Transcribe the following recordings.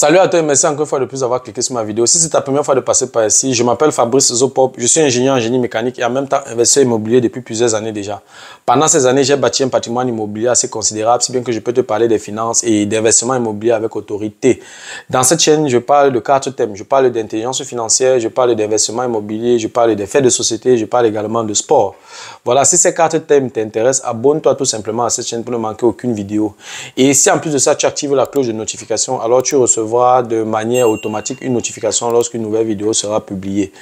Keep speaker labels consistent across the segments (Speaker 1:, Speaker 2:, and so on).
Speaker 1: Salut à toi et merci encore une fois de plus d'avoir cliqué sur ma vidéo. Si c'est ta première fois de passer par ici, je m'appelle Fabrice Zopop, je suis ingénieur en génie mécanique et en même temps investisseur immobilier depuis plusieurs années déjà. Pendant ces années, j'ai bâti un patrimoine immobilier assez considérable, si bien que je peux te parler des finances et d'investissement immobilier avec autorité. Dans cette chaîne, je parle de 4 thèmes. Je parle d'intelligence financière, je parle d'investissement immobilier, je parle des faits de société, je parle également de sport. Voilà, si ces 4 thèmes t'intéressent, abonne-toi tout simplement à cette chaîne pour ne manquer aucune vidéo. Et si en plus de ça, tu actives la cloche de notification, alors tu recevras de manière automatique une notification lorsqu'une nouvelle vidéo sera publiée.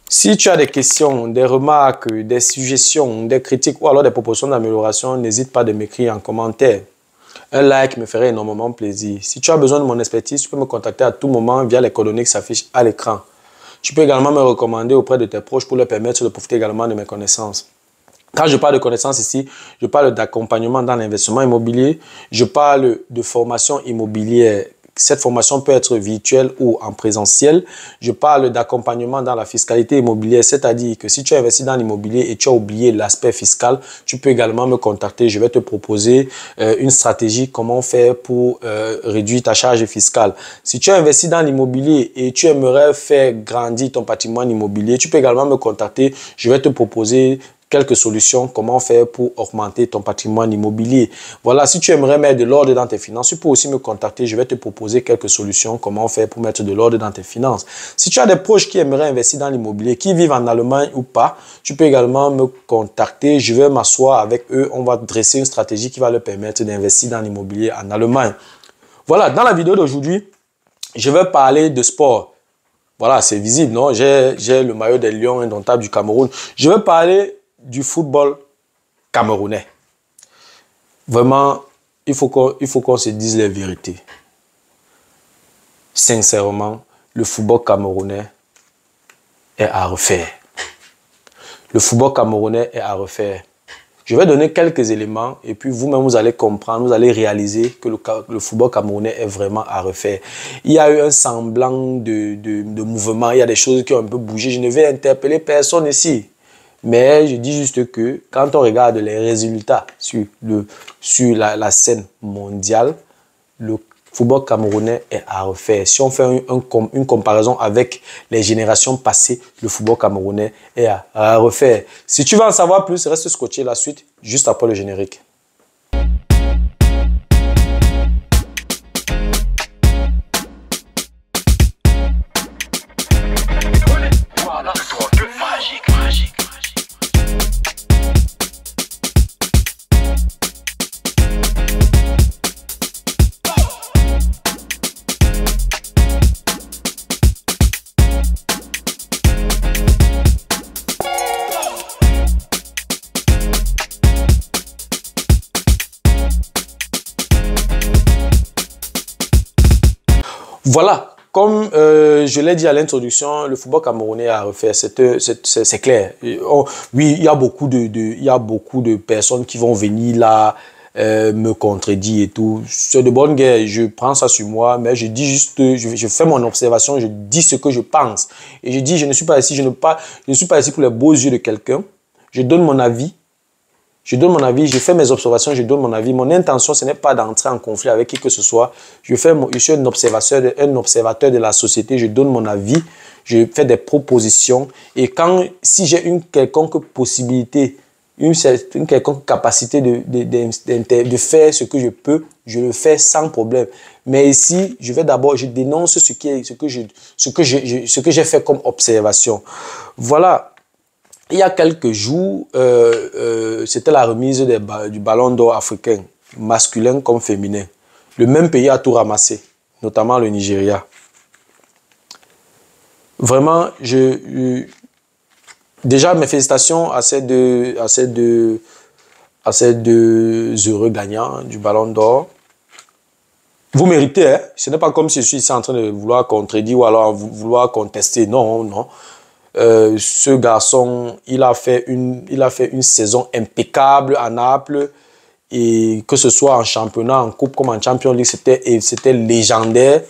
Speaker 1: Si tu as des questions, des remarques, des suggestions, des critiques ou alors des propositions d'amélioration, n'hésite pas de m'écrire en commentaire. Un like me ferait énormément plaisir. Si tu as besoin de mon expertise, tu peux me contacter à tout moment via les coordonnées qui s'affichent à l'écran. Tu peux également me recommander auprès de tes proches pour leur permettre de profiter également de mes connaissances. Quand je parle de connaissances ici, je parle d'accompagnement dans l'investissement immobilier, je parle de formation immobilière. Cette formation peut être virtuelle ou en présentiel. Je parle d'accompagnement dans la fiscalité immobilière, c'est-à-dire que si tu as investi dans l'immobilier et tu as oublié l'aspect fiscal, tu peux également me contacter. Je vais te proposer une stratégie, comment faire pour réduire ta charge fiscale. Si tu as investi dans l'immobilier et tu aimerais faire grandir ton patrimoine immobilier, tu peux également me contacter. Je vais te proposer quelques solutions, comment faire pour augmenter ton patrimoine immobilier. Voilà, si tu aimerais mettre de l'ordre dans tes finances, tu peux aussi me contacter. Je vais te proposer quelques solutions, comment faire pour mettre de l'ordre dans tes finances. Si tu as des proches qui aimeraient investir dans l'immobilier, qui vivent en Allemagne ou pas, tu peux également me contacter. Je vais m'asseoir avec eux. On va dresser une stratégie qui va leur permettre d'investir dans l'immobilier en Allemagne. Voilà, dans la vidéo d'aujourd'hui, je vais parler de sport. Voilà, c'est visible, non? J'ai le maillot des Lions indomptables du Cameroun. Je vais parler du football camerounais. Vraiment, il faut qu'on se dise les vérités. Sincèrement, le football camerounais est à refaire. Le football camerounais est à refaire. Je vais donner quelques éléments et puis vous-même, vous allez comprendre, vous allez réaliser que le football camerounais est vraiment à refaire. Il y a eu un semblant de mouvement, il y a des choses qui ont un peu bougé. Je ne vais interpeller personne ici. Mais je dis juste que quand on regarde les résultats sur la scène mondiale, le football camerounais est à refaire. Si on fait une comparaison avec les générations passées, le football camerounais est à refaire. Si tu veux en savoir plus, reste scotché la suite juste après le générique. Voilà, comme je l'ai dit à l'introduction, le football camerounais a refait, c'est clair. Oui, il y a beaucoup de personnes qui vont venir là, me contredire et tout. C'est de bonne guerre, je prends ça sur moi, mais je dis juste, je fais mon observation, je dis ce que je pense. Et je dis, je ne suis pas ici, je ne suis pas ici pour les beaux yeux de quelqu'un. Je donne mon avis. Je donne mon avis, je fais mes observations, je donne mon avis. Mon intention, ce n'est pas d'entrer en conflit avec qui que ce soit. Je suis un observateur de la société, je donne mon avis, je fais des propositions. Et si j'ai une quelconque possibilité, une quelconque capacité de faire ce que je peux, je le fais sans problème. Mais ici, je dénonce ce que j'ai fait comme observation. Voilà. Il y a quelques jours, c'était la remise du ballon d'or africain, masculin comme féminin. Le même pays a tout ramassé, notamment le Nigeria. Vraiment, déjà mes félicitations à ces deux heureux gagnants du ballon d'or. Vous méritez, hein? Ce n'est pas comme si je suis ici en train de vouloir contredire ou alors vouloir contester. Non, non. Ce garçon, il a fait une saison impeccable à Naples et que ce soit en championnat, en coupe comme en Champions League, c'était légendaire.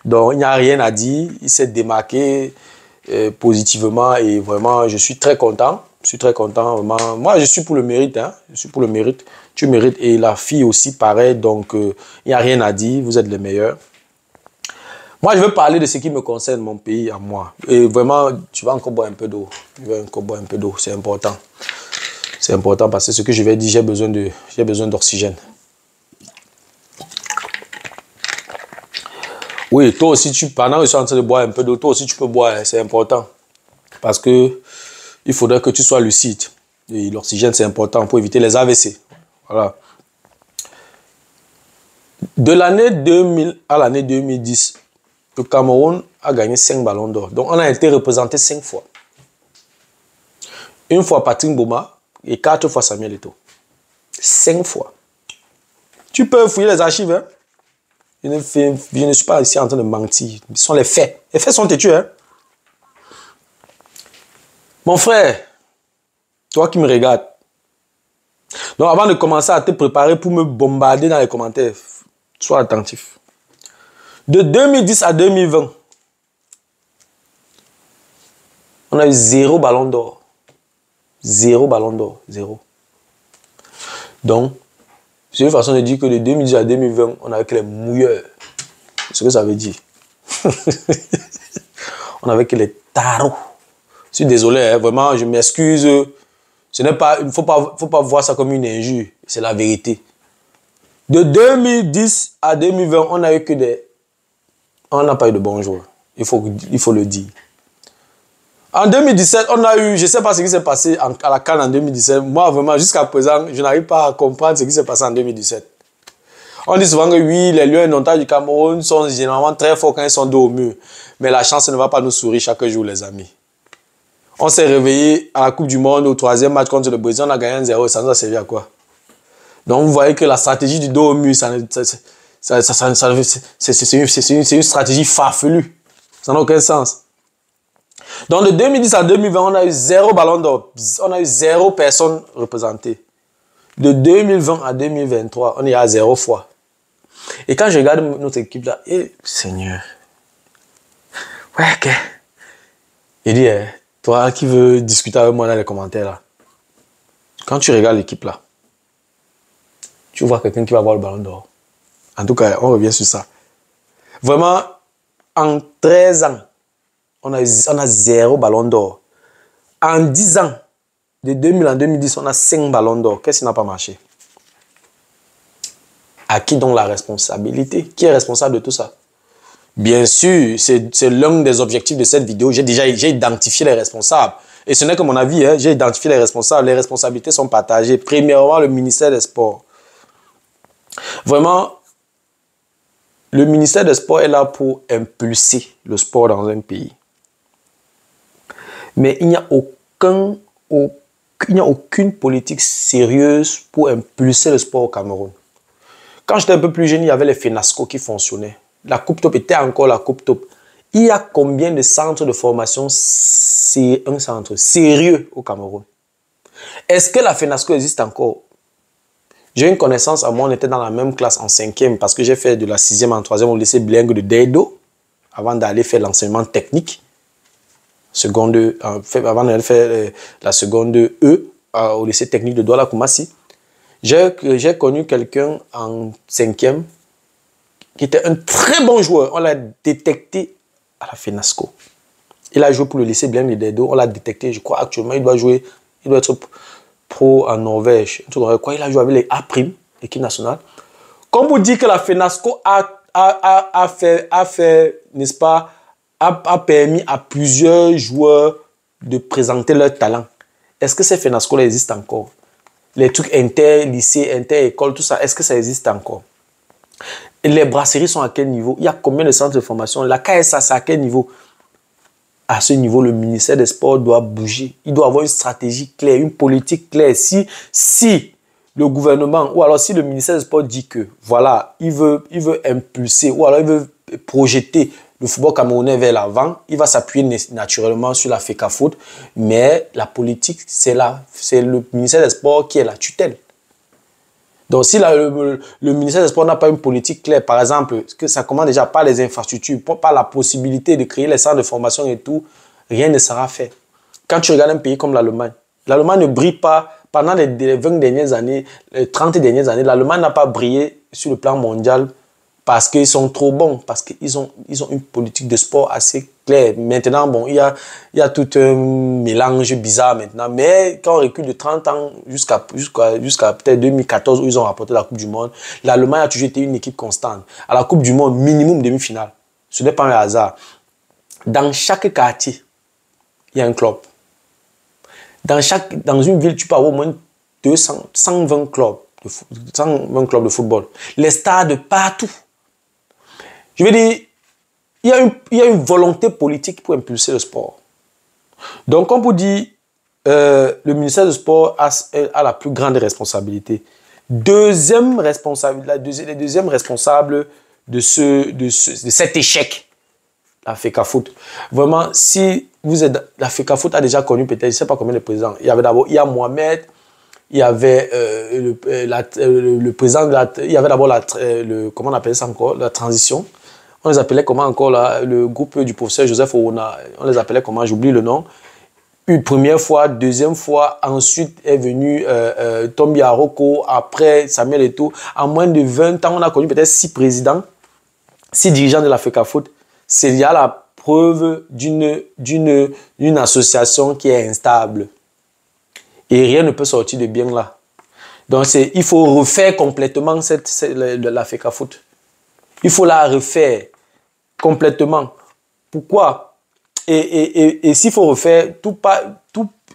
Speaker 1: Donc il n'y a rien à dire, il s'est démarqué positivement et vraiment je suis très content. Je suis très content, vraiment. Moi je suis pour le mérite, hein. Je suis pour le mérite. Tu mérites et la fille aussi pareil, donc il n'y a rien à dire, vous êtes les meilleurs. Moi, je veux parler de ce qui me concerne, mon pays, à moi. Et vraiment, tu vas encore boire un peu d'eau. Tu vas encore boire un peu d'eau, c'est important. C'est important parce que ce que je vais dire, j'ai besoin d'oxygène. Oui, toi aussi, pendant que je suis en train de boire un peu d'eau, toi aussi, tu peux boire, hein, c'est important. Parce que il faudrait que tu sois lucide. Et l'oxygène, c'est important pour éviter les AVC. Voilà. De l'année 2000 à l'année 2010, le Cameroun a gagné 5 ballons d'or. Donc, on a été représenté 5 fois. Une fois Patrick Mboma et 4 fois Samuel Eto'o. 5 fois. Tu peux fouiller les archives. Hein? Je ne suis pas ici en train de mentir. Ce sont les faits. Les faits sont têtus. Hein? Mon frère, toi qui me regardes. Donc, avant de commencer à te préparer pour me bombarder dans les commentaires, sois attentif. De 2010 à 2020, on a eu 0 ballon d'or. 0 ballon d'or. 0. Donc, c'est une façon de dire que de 2010 à 2020, on avait que les mouilleurs. C'est ce que ça veut dire. On avait que les tarots. Je suis désolé, hein, vraiment, je m'excuse. Ce n'est pas, il ne faut pas voir ça comme une injure. C'est la vérité. De 2010 à 2020, on n'a eu que des... On n'a pas eu de bons joueurs. Il faut le dire. En 2017, on a eu... Je ne sais pas ce qui s'est passé à la CAN en 2017. Moi, vraiment, jusqu'à présent, je n'arrive pas à comprendre ce qui s'est passé en 2017. On dit souvent que oui, les Lions indomptables du Cameroun sont généralement très forts quand ils sont dos au mur. Mais la chance ne va pas nous sourire chaque jour, les amis. On s'est réveillé à la Coupe du Monde au 3e match contre le Brésil. On a gagné 1-0 et ça nous a servi à quoi? Donc, vous voyez que la stratégie du dos au mur, c'est une stratégie farfelue. Ça n'a aucun sens. Donc, de 2010 à 2020, on a eu 0 ballon d'or. On a eu 0 personnes représentées. De 2020 à 2023, on est à 0 fois. Et quand je regarde notre équipe là, Seigneur. Ouais, ok. Il dit, toi qui veux discuter avec moi dans les commentaires là, quand tu regardes l'équipe là, tu vois quelqu'un qui va avoir le ballon d'or. En tout cas, on revient sur ça. Vraiment, en 13 ans, on a 0 ballon d'or. En 10 ans, de 2000 à 2010, on a 5 ballons d'or. Qu'est-ce qui n'a pas marché? À qui donc la responsabilité? Qui est responsable de tout ça? Bien sûr, c'est l'un des objectifs de cette vidéo. J'ai identifié les responsables. Et ce n'est que mon avis, hein, j'ai identifié les responsables. Les responsabilités sont partagées. Premièrement, le ministère des Sports. Vraiment, le ministère des Sports est là pour impulser le sport dans un pays. Mais il n'y a aucune politique sérieuse pour impulser le sport au Cameroun. Quand j'étais un peu plus jeune, il y avait les FENASCO qui fonctionnaient. La Coupe Top était encore la Coupe Top. Il y a combien de centres de formation, c'est un centre sérieux au Cameroun? Est-ce que la FENASCO existe encore? J'ai une connaissance, à moi, on était dans la même classe en 5e parce que j'ai fait de la 6e en 3e au lycée bilingue de Dedo avant d'aller faire l'enseignement technique. Avant d'aller faire la seconde E au lycée technique de Douala Koumassi. J'ai connu quelqu'un en 5e qui était un très bon joueur. On l'a détecté à la FENASCO. Il a joué pour le lycée bilingue de Dedo. On l'a détecté. Je crois actuellement, il doit être pro en Norvège. Quoi, il a joué avec les A', l'équipe nationale. Comme vous dites que la FENASCO a fait, n'est-ce pas, a permis à plusieurs joueurs de présenter leur talent. Est-ce que ces FENASCO-là existent encore? Les trucs inter-lycée, inter-école, tout ça, est-ce que ça existe encore? Et les brasseries sont à quel niveau? Il y a combien de centres de formation? La KSA, c'est à quel niveau? À ce niveau, le ministère des Sports doit bouger. Il doit avoir une stratégie claire, une politique claire. Si le gouvernement, ou alors si le ministère des Sports dit que, voilà, il veut impulser, ou alors il veut projeter le football camerounais vers l'avant, il va s'appuyer naturellement sur la FECAFOOT, mais la politique, c'est le ministère des Sports qui est la tutelle. Donc, si le ministère des Sports n'a pas une politique claire, par exemple, que ça commence déjà par les infrastructures, par la possibilité de créer les centres de formation et tout, rien ne sera fait. Quand tu regardes un pays comme l'Allemagne ne brille pas pendant les 20 dernières années, les 30 dernières années, l'Allemagne n'a pas brillé sur le plan mondial parce qu'ils sont trop bons, parce qu'ils ont une politique de sport assez claire. Maintenant, bon, il y a tout un mélange bizarre maintenant. Mais quand on recule de 30 ans jusqu'à peut-être 2014 où ils ont rapporté la Coupe du Monde, l'Allemagne a toujours été une équipe constante. À la Coupe du Monde, minimum demi-finale. Ce n'est pas un hasard. Dans chaque quartier, il y a un club. Dans une ville, tu peux avoir au moins 120 clubs de football. Les stades partout. Je veux dire, il y a une volonté politique pour impulser le sport. Donc, comme vous dit, le ministère du Sport a la plus grande responsabilité. Les deuxièmes responsables de cet échec, la FECAFOOT. Vraiment, si vous êtes... La FECAFOOT a déjà connu peut-être, je ne sais pas combien de présidents. Il y a Mohamed, il y avait le président, il y avait d'abord comment on appelle ça encore, la transition. On les appelait comment encore là, le groupe du professeur Joseph Ouna, on les appelait comment, j'oublie le nom. Une première fois, deuxième fois, ensuite est venu Tombi Aroko, après Samuel Eto'o. En moins de 20 ans, on a connu peut-être 6 présidents, 6 dirigeants de la FECAFOOT. Il y a la preuve d'une association qui est instable. Et rien ne peut sortir de bien là. Donc, il faut refaire complètement la FECAFOOT. Il faut la refaire complètement. Pourquoi? Et s'il faut refaire,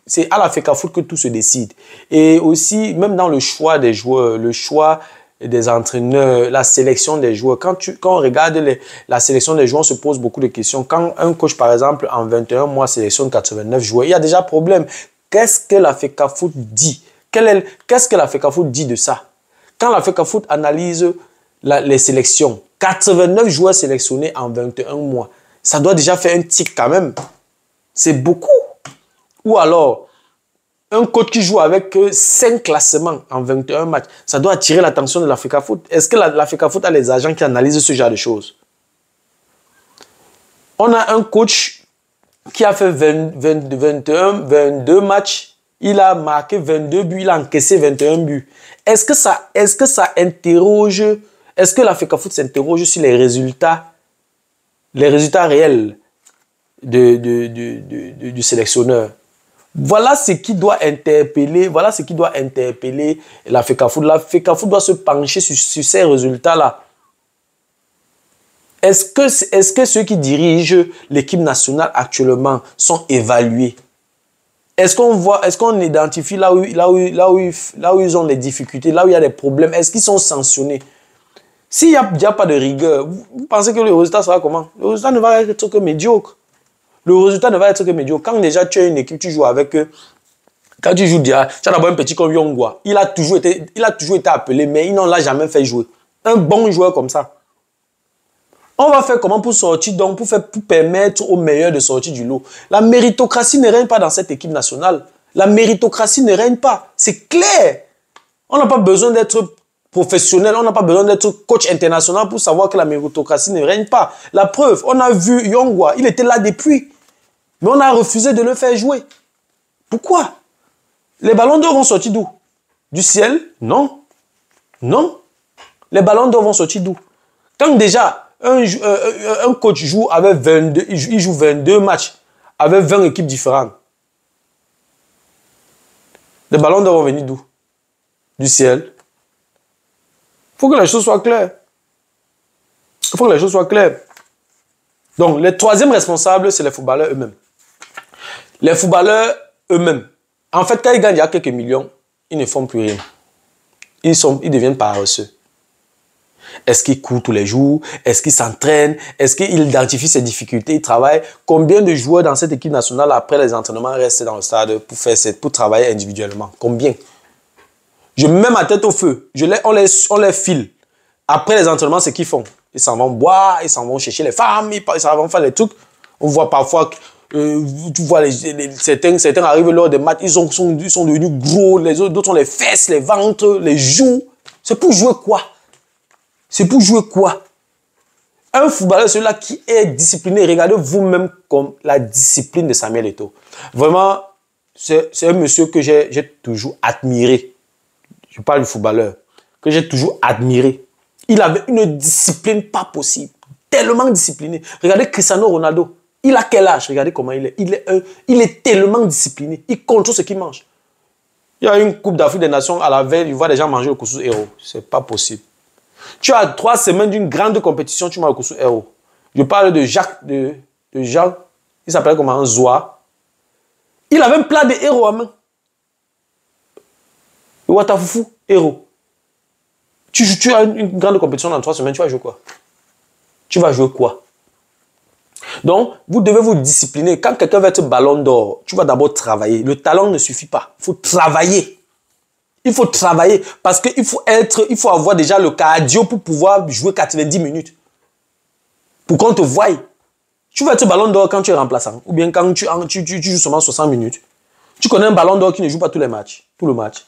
Speaker 1: c'est à la FECAFOOT que tout se décide. Et aussi, même dans le choix des joueurs, le choix des entraîneurs, la sélection des joueurs. Quand on regarde la sélection des joueurs, on se pose beaucoup de questions. Quand un coach, par exemple, en 21 mois, sélectionne 89 joueurs, il y a déjà problème. Qu'est-ce que la FECAFOOT dit? Qu'est-ce que la FECAFOOT dit de ça? Quand la FECAFOOT analyse les sélections, 89 joueurs sélectionnés en 21 mois, ça doit déjà faire un tic quand même. C'est beaucoup. Ou alors, un coach qui joue avec 5 classements en 21 matchs, ça doit attirer l'attention de la FECAFOOT. Est-ce que la FECAFOOT a les agents qui analysent ce genre de choses? On a un coach qui a fait 22 matchs, il a marqué 22 buts, il a encaissé 21 buts. Est-ce que ça interroge, est-ce que la FECAFOOT s'interroge sur les résultats réels du sélectionneur? Voilà ce qui doit interpeller, la FECAFOOT. La FECAFOOT doit se pencher sur ces résultats-là. Est-ce que ceux qui dirigent l'équipe nationale actuellement sont évalués? Est-ce qu'on identifie là où ils ont des difficultés, là où il y a des problèmes? Est-ce qu'ils sont sanctionnés? S'il n'y a pas de rigueur, vous pensez que le résultat sera comment? Le résultat ne va être que médiocre. Le résultat ne va être que médiocre. Quand déjà tu as une équipe, tu joues avec eux. Quand tu joues déjà, tu as d'abord un petit comme Yongwa. Il a toujours été appelé, mais ils n'ont jamais fait jouer. Un bon joueur comme ça. On va faire comment pour sortir, donc pour permettre aux meilleurs de sortir du lot. La méritocratie ne règne pas dans cette équipe nationale. La méritocratie ne règne pas. C'est clair. On n'a pas besoin d'être professionnel, on n'a pas besoin d'être coach international pour savoir que la méritocratie ne règne pas. La preuve, on a vu Yongwa, il était là depuis. Mais on a refusé de le faire jouer. Pourquoi? Les ballons d'or vont sortir d'où? Du ciel? Non. Non. Les ballons d'or vont sortir d'où? Quand déjà un coach joue avec 22, il joue 22 matchs avec 20 équipes différentes. Les ballons d'or vont venir d'où? Du ciel. Il faut que les choses soient claires. Il faut que les choses soient claires. Donc, les troisièmes responsables, c'est les footballeurs eux-mêmes. Les footballeurs eux-mêmes, en fait, quand ils gagnent il y a quelques millions, ils ne font plus rien. Ils deviennent paresseux. Est-ce qu'ils courent tous les jours? Est-ce qu'ils s'entraînent? Est-ce qu'ils identifient ses difficultés? Ils travaillent. Combien de joueurs dans cette équipe nationale, après les entraînements, restent dans le stade pour travailler individuellement? Combien? Je mets ma tête au feu. On les file. Après les entraînements, c'est qu'ils font. Ils s'en vont boire, ils s'en vont chercher les femmes, ils s'en vont faire des trucs. On voit parfois, tu vois, certains arrivent lors des matchs, ils sont devenus gros, les autres, d'autres ont les fesses, les ventres, les joues. C'est pour jouer quoi? C'est pour jouer quoi? Un footballeur, celui-là qui est discipliné, regardez vous-même comme la discipline de Samuel Eto'o. Vraiment, c'est un monsieur que j'ai toujours admiré. Je parle du footballeur, que j'ai toujours admiré. Il avait une discipline pas possible. Tellement discipliné. Regardez Cristiano Ronaldo. Il a quel âge? Regardez comment il est. Il est tellement discipliné. Il contrôle ce qu'il mange. Il y a une Coupe d'Afrique des Nations à la veille, il voit des gens manger le couscous héros. C'est pas possible. Tu as 3 semaines d'une grande compétition, tu manges le couscous héros. Je parle de Jacques, de Jean, il s'appelait comment? Un Zoa. Il avait un plat de héros à main. Le Watafoufou, héros. Tu as une grande compétition dans 3 semaines, tu vas jouer quoi? Tu vas jouer quoi? Donc, vous devez vous discipliner. Quand quelqu'un veut être ballon d'or, tu vas d'abord travailler. Le talent ne suffit pas. Il faut travailler. Il faut travailler parce qu'il faut avoir déjà le cardio pour pouvoir jouer 90 minutes. Pour qu'on te voie. Tu vas être ballon d'or quand tu es remplaçant. Ou bien quand tu joues seulement 60 minutes. Tu connais un ballon d'or qui ne joue pas tous les matchs. Tout le match.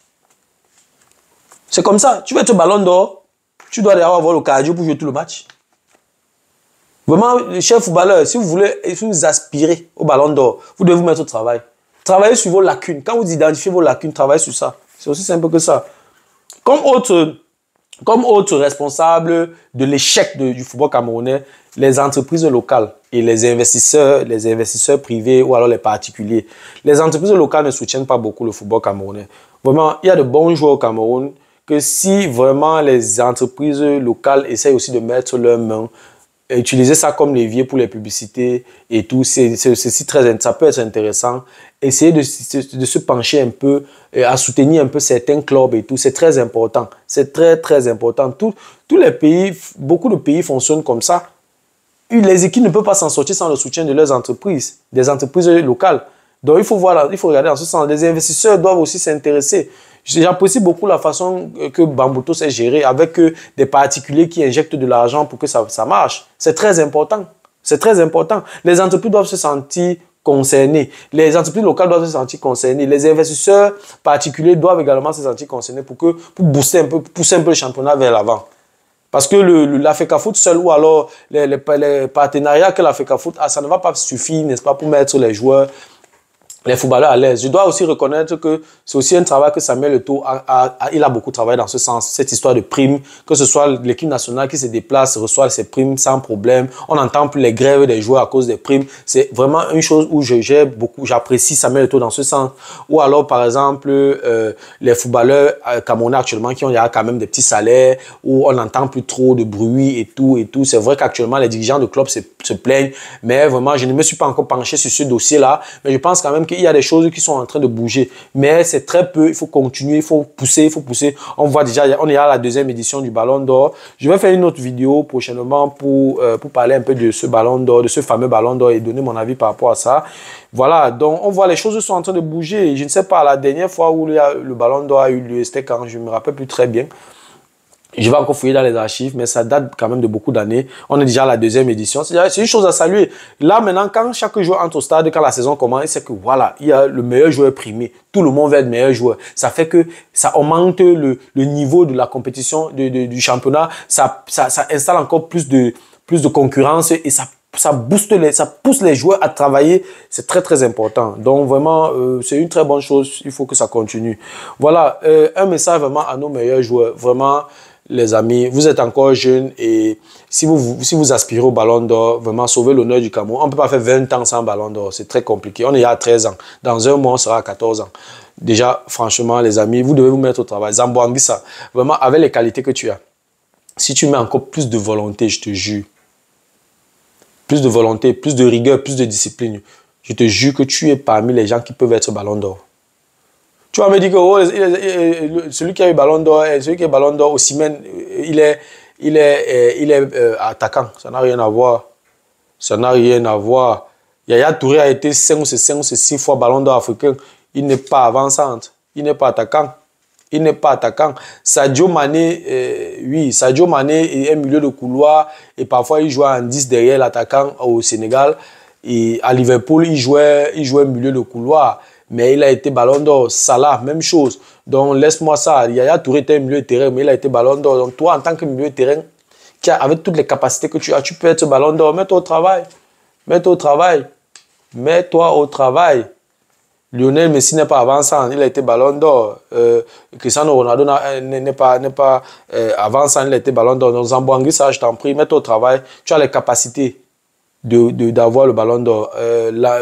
Speaker 1: C'est comme ça. Tu vas être ballon d'or. Tu dois avoir le cardio pour jouer tout le match. Vraiment, les chers footballeurs, si vous aspirez au ballon d'or, vous devez vous mettre au travail. Travaillez sur vos lacunes. Quand vous identifiez vos lacunes, travaillez sur ça. C'est aussi simple que ça. Comme autre responsable de l'échec du football camerounais, les entreprises locales et les investisseurs privés ou alors les particuliers. Les entreprises locales ne soutiennent pas beaucoup le football camerounais. Vraiment, il y a de bons joueurs au Cameroun que si vraiment les entreprises locales essayent aussi de mettre leurs mains, utiliser ça comme levier pour les publicités et tout, ça peut être intéressant. Essayer de se pencher un peu, à soutenir un peu certains clubs et tout, c'est très important. C'est très, très important. Tous les pays, beaucoup de pays fonctionnent comme ça. Les équipes ne peuvent pas s'en sortir sans le soutien de leurs entreprises, des entreprises locales. Donc, il faut regarder dans ce sens. Les investisseurs doivent aussi s'intéresser. J'apprécie beaucoup la façon que Bambuto s'est géré avec des particuliers qui injectent de l'argent pour que ça marche. C'est très important. C'est très important. Les entreprises doivent se sentir concernées. Les entreprises locales doivent se sentir concernées. Les investisseurs particuliers doivent également se sentir concernés pour pousser un peu le championnat vers l'avant. Parce que l'Africa-Foot seul ou alors les partenariats que l'Africa-Foot a, ça ne va pas suffire, n'est-ce pas, pour mettre les joueurs, les footballeurs à l'aise. Je dois aussi reconnaître que c'est aussi un travail que Samuel Eto'o il a beaucoup travaillé dans ce sens, cette histoire de primes, que ce soit l'équipe nationale qui se déplace, reçoit ses primes sans problème. On n'entend plus les grèves des joueurs à cause des primes. C'est vraiment une chose où j'apprécie Samuel Eto'o dans ce sens. Ou alors, par exemple, les footballeurs camerounais actuellement il y a quand même des petits salaires, où on n'entend plus trop de bruit et tout. C'est vrai qu'actuellement, les dirigeants de clubs se plaignent, mais vraiment, je ne me suis pas encore penché sur ce dossier-là, mais je pense quand même qu'il y a des choses qui sont en train de bouger. Mais c'est très peu, il faut continuer, il faut pousser. On voit déjà, on est à la 2e édition du Ballon d'Or. Je vais faire une autre vidéo prochainement pour parler un peu de ce Ballon d'Or, de ce fameux Ballon d'Or et donner mon avis par rapport à ça. Voilà, donc on voit les choses sont en train de bouger. Je ne sais pas, la dernière fois où le Ballon d'Or a eu lieu, c'était quand, je ne me rappelle plus très bien. Je vais encore fouiller dans les archives, mais ça date quand même de beaucoup d'années. On est déjà à la 2e édition. C'est une chose à saluer. Là, maintenant, quand chaque joueur entre au stade, quand la saison commence, c'est que voilà, il y a le meilleur joueur primé. Tout le monde veut être meilleur joueur. Ça fait que ça augmente le niveau de la compétition, du championnat. Ça installe encore plus de concurrence et ça pousse les joueurs à travailler. C'est très, très important. Donc, vraiment, c'est une très bonne chose. Il faut que ça continue. Voilà, un message vraiment à nos meilleurs joueurs. Vraiment, les amis, vous êtes encore jeunes et si vous aspirez au Ballon d'Or, vraiment sauver l'honneur du Cameroun. On ne peut pas faire 20 ans sans Ballon d'Or, c'est très compliqué. On est à 13 ans. Dans un mois, on sera à 14 ans. Déjà, franchement, les amis, vous devez vous mettre au travail. Zambo Anguissa, vraiment, avec les qualités que tu as, si tu mets encore plus de volonté, je te jure, plus de volonté, plus de rigueur, plus de discipline, je te jure que tu es parmi les gens qui peuvent être Ballon d'Or. Tu vas me dire que oh, celui qui a eu Ballon d'Or, celui qui est Ballon d'Or au Simen, il est attaquant. Ça n'a rien à voir. Ça n'a rien à voir. Yaya Touré a été 5 ou 6 fois Ballon d'Or africain. Il n'est pas avançante. Il n'est pas attaquant. Il n'est pas attaquant. Sadio Mané, oui, Sadio Mané est un milieu de couloir et parfois il joue en 10 derrière l'attaquant au Sénégal. Et à Liverpool, il jouait milieu de couloir. Mais il a été Ballon d'Or. Salah, même chose. Donc, laisse-moi ça. Yaya Touré était un milieu de terrain, mais il a été Ballon d'Or. Donc, toi, en tant que milieu de terrain, avec toutes les capacités que tu as, tu peux être Ballon d'Or. Mets-toi au travail. Mets-toi au travail. Mets-toi au travail. Lionel Messi n'est pas avançant, il a été ballon d'or. Cristiano Ronaldo n'est pas avançant, il a été ballon d'or. Donc Zambo ça, je t'en prie, mets-toi au travail. Tu as les capacités d'avoir le ballon d'or.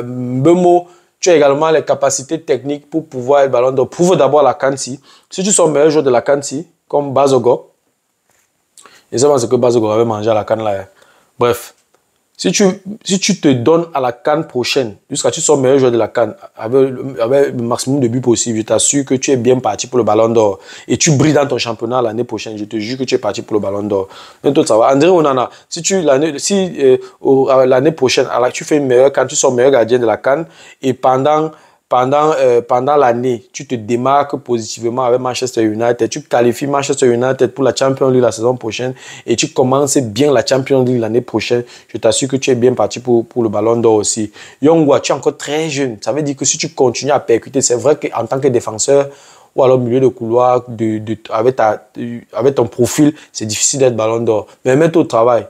Speaker 1: Mbemo, tu as également les capacités techniques pour pouvoir être ballon d'or. Prouve d'abord la Kansi. Si tu sors meilleur joueur de la Kansi, comme Bazogo, et c'est ce que Bazogo avait mangé à la canne là. Bref, si tu te donnes à la CAN prochaine, jusqu'à ce que tu sois meilleur joueur de la CAN, avec le maximum de buts possible, je t'assure que tu es bien parti pour le ballon d'or. Et tu brilles dans ton championnat l'année prochaine, je te jure que tu es parti pour le ballon d'or. André Onana, l'année prochaine, alors, tu fais une meilleure CAN, tu sors meilleur gardien de la CAN, et pendant l'année, tu te démarques positivement avec Manchester United, tu qualifies Manchester United pour la Champions League la saison prochaine et tu commences bien la Champions League l'année prochaine, je t'assure que tu es bien parti pour le ballon d'or aussi. Yongwa, tu es encore très jeune. Ça veut dire que si tu continues à percuter, c'est vrai qu'en tant que défenseur ou alors milieu de couloir, avec ton profil, c'est difficile d'être ballon d'or. Mais mets-toi au travail.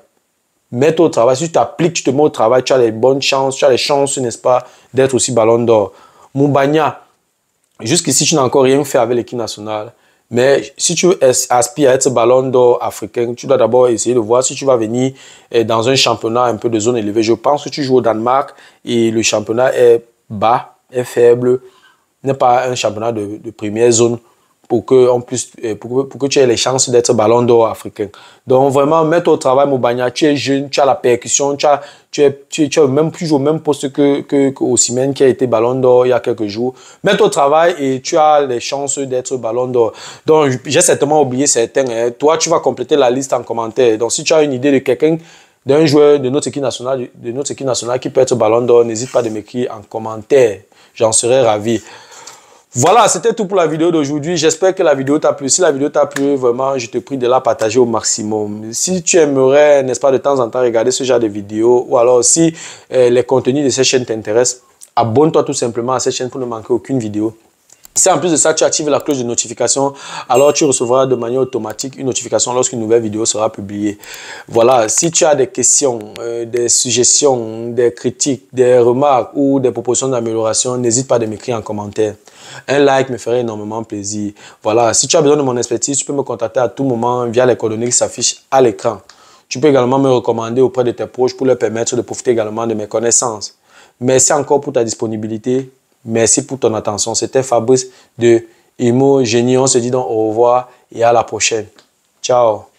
Speaker 1: Mets-toi au travail. Si tu t'appliques, tu te mets au travail, tu as les bonnes chances, tu as les chances, n'est-ce pas, d'être aussi ballon d'or. Moubagna, jusqu'ici, tu n'as encore rien fait avec l'équipe nationale. Mais si tu aspires à être ballon d'or africain, tu dois d'abord essayer de voir si tu vas venir dans un championnat un peu de zone élevée. Je pense que tu joues au Danemark et le championnat est bas, est faible, n'est pas un championnat de première zone pour que tu aies les chances d'être ballon d'or africain. Donc vraiment, mets-toi au travail, Moubagna. Tu es jeune, tu as la percussion, tu as même plus au même poste que Osimhen qui a été ballon d'or il y a quelques jours. Mets-toi au travail et tu as les chances d'être ballon d'or. Donc j'ai certainement oublié certains. Hein. Toi, tu vas compléter la liste en commentaire. Donc si tu as une idée de quelqu'un, d'un joueur de notre équipe nationale qui peut être ballon d'or, n'hésite pas de m'écrire en commentaire. J'en serais ravi. Voilà, c'était tout pour la vidéo d'aujourd'hui. J'espère que la vidéo t'a plu. Si la vidéo t'a plu, vraiment, je te prie de la partager au maximum. Si tu aimerais, n'est-ce pas, de temps en temps regarder ce genre de vidéos, ou alors si les contenus de cette chaîne t'intéressent, abonne-toi tout simplement à cette chaîne pour ne manquer aucune vidéo. Si en plus de ça, tu actives la cloche de notification, alors tu recevras de manière automatique une notification lorsqu'une nouvelle vidéo sera publiée. Voilà, si tu as des questions, des suggestions, des critiques, des remarques ou des propositions d'amélioration, n'hésite pas à m'écrire en commentaire. Un like me ferait énormément plaisir. Voilà, si tu as besoin de mon expertise, tu peux me contacter à tout moment via les coordonnées qui s'affichent à l'écran. Tu peux également me recommander auprès de tes proches pour leur permettre de profiter également de mes connaissances. Merci encore pour ta disponibilité. Merci pour ton attention. C'était Fabrice de Imo Génie. On se dit donc au revoir et à la prochaine. Ciao.